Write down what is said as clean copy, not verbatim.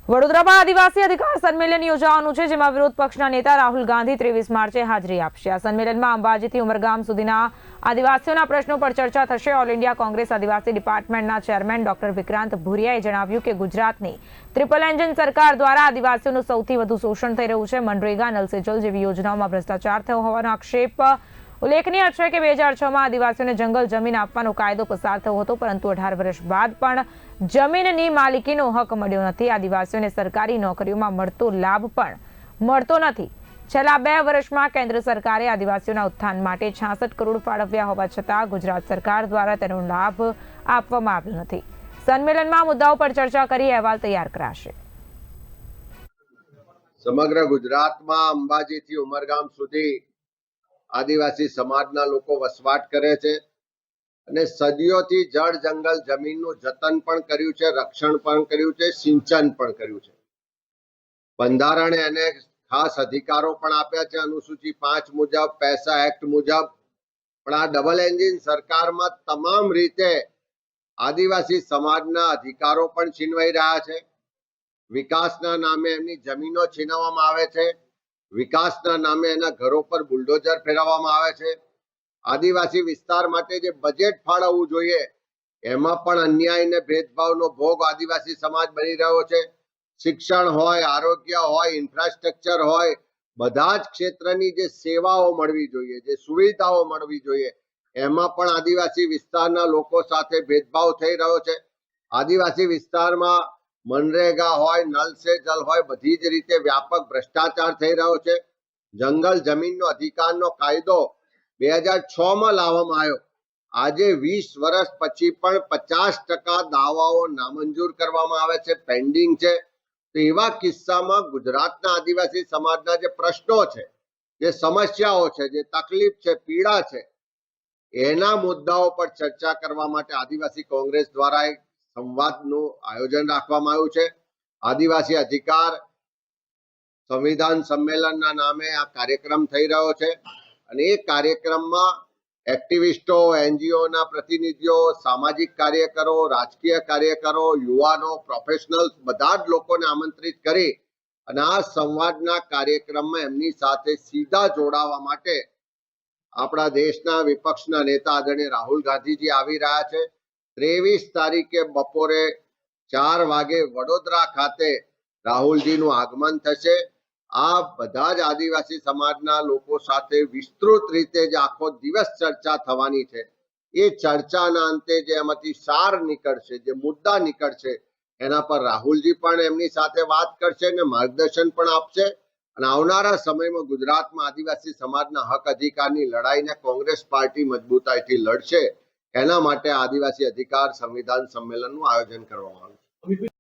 વડોદરામાં આદિવાસી અધિકાર સંમેલન યોજાવાનું છે, જેમાં વિરોધ પક્ષના નેતા રાહુલ ગાંધી 23 માર્ચે હાજરી આપશે। આ સંમેલનમાં અંબાજીથી ઉમરગામ સુધીના આદિવાસીઓના પ્રશ્નો પર ચર્ચા થશે। ઓલ ઇન્ડિયા કોંગ્રેસ આદિવાસી ડિપાર્ટમેન્ટના ચેરમેન ડોક્ટર વિક્રાંત ભુરિયાએ જણાવ્યું કે ગુજરાતની ટ્રિપલ એન્જિન સરકાર દ્વારા આદિવાસીઓનું સૌથી વધુ શોષણ થઈ રહ્યું છે। મનરેગા, નલ સે જલ જેવી યોજનાઓમાં ભ્રષ્ટાચાર થયો હોવાનો આક્ષેપ ઉલ્લેખનીય છે કે 2006માં આદિવાસીઓને જંગલ જમીન આપવાનો કાયદો પસાર થયો હતો, પરંતુ 18 વર્ષ બાદ પણ જમીનની માલિકીનો હક મળ્યો નથી। આદિવાસીઓને સરકારી નોકરીઓમાં મળતો લાભ પણ મળતો નથી। છેલ્લા 2 વર્ષમાં કેન્દ્ર સરકારે આદિવાસીઓના ઉત્થાન માટે 66 કરોડ ફાળવ્યા હોવા છતાં ગુજરાત સરકાર દ્વારા તેનો લાભ આપવામાં આવ્યો નથી। સંમેલનમાં મુદ્દાઓ પર ચર્ચા કરી અહેવાલ તૈયાર કરાશે। સમગ્ર ગુજરાતમાં અંબાજીથી ઉમરગામ સુધી આદિવાસી સમાજના લોકો વસવાટ કરે છે અને સદીઓથી જળ જંગલ જમીનનું જતન પણ કર્યું છે, રક્ષણ પણ કર્યું છે, સિંચન પણ કર્યું છે। બંધારણે એને ખાસ અધિકારો પણ આપ્યા છે અનુસૂચિ 5 મુજબ, પૈસા એક્ટ મુજબ। પણ આ ડબલ એન્જિન સરકારમાં તમામ રીતે આદિવાસી સમાજના અધિકારો પણ છીનવાઈ રહ્યા છે। વિકાસના નામે એમની જમીનો છીનવવામાં આવે છે, વિકાસના નામે એના ઘરો પર બુલડોઝર ફેરવવામાં આવે છે। આદિવાસી વિસ્તાર માટે જે બજેટ ફાળવવું જોઈએ એમાં પણ અન્યાય અને ભેદભાવનો ભોગ આદિવાસી સમાજ બની રહ્યો છે। શિક્ષણ હોય, આરોગ્ય હોય, ઇન્ફ્રાસ્ટ્રક્ચર હોય, બધા જ ક્ષેત્રની જે સેવાઓ મળવી જોઈએ, જે સુવિધાઓ મળવી જોઈએ, એમાં પણ આદિવાસી વિસ્તારના લોકો સાથે ભેદભાવ થઈ રહ્યો છે। આદિવાસી વિસ્તારમાં મનરેગા હોય, નલ સે જલ હોય, બધી જ રીતે વ્યાપક ભ્રષ્ટાચાર થઈ રહ્યો છે। જંગલ જમીનનો અધિકારનો કાયદો 2006માં લાવવામાં આવ્યો। આજે 20 વર્ષ પછી પણ 50% દાવાઓ નામંજૂર કરવામાં આવે છે, પેન્ડિંગ છે। તો એવા કિસ્સામાં ગુજરાતના આદિવાસી સમાજના જે પ્રશ્નો છે, જે સમસ્યાઓ છે, જે તકલીફ છે, પીડા છે, એના મુદ્દાઓ પર ચર્ચા કરવા માટે આદિવાસી કોંગ્રેસ દ્વારા એક સંવાદનું આયોજન રાખવામાં આવ્યું છે। આદિવાસી અધિકાર સંવિધાન સંમેલનના નામે આ કાર્યક્રમ થઈ રહ્યો છે અને એ કાર્યક્રમમાં એક્ટિવિસ્ટો, એનજીઓના પ્રતિનિધિઓ, સામાજિક કાર્યકરો, રાજકીય કાર્યકરો, યુવાનો, પ્રોફેશનલ્સ બધા જ લોકોને આમંત્રિત કરી અને આ સંવાદના કાર્યક્રમમાં એમની સાથે સીધા જોડાવા માટે આપણા દેશના વિપક્ષના નેતા આદરણીય રાહુલ ગાંધીજી આવી રહ્યા છે। 23 તારીખે બપોરે 4 વાગે વડોદરા ખાતે રાહુલજીનું આગમન થશે। આ બધા જ આદિવાસી સમાજના લોકો સાથે વિસ્તૃત રીતે જે આખો દિવસ ચર્ચા થવાની છે, એ ચર્ચાના અંતે જે એમાંથી સાર નીકળશે, જે મુદ્દા નીકળશે, એના પર રાહુલજી પણ એમની સાથે વાત કરશે અને માર્ગદર્શન પણ આપશે અને આવનારા સમયમાં ગુજરાતમાં આદિવાસી સમાજના હક અધિકારની લડાઈને કોંગ્રેસ પાર્ટી મજબૂતાઈથી લડશે। એના માટે આદિવાસી અધિકાર સંવિધાન સંમેલનનું આયોજન કરવામાં આવ્યું છે।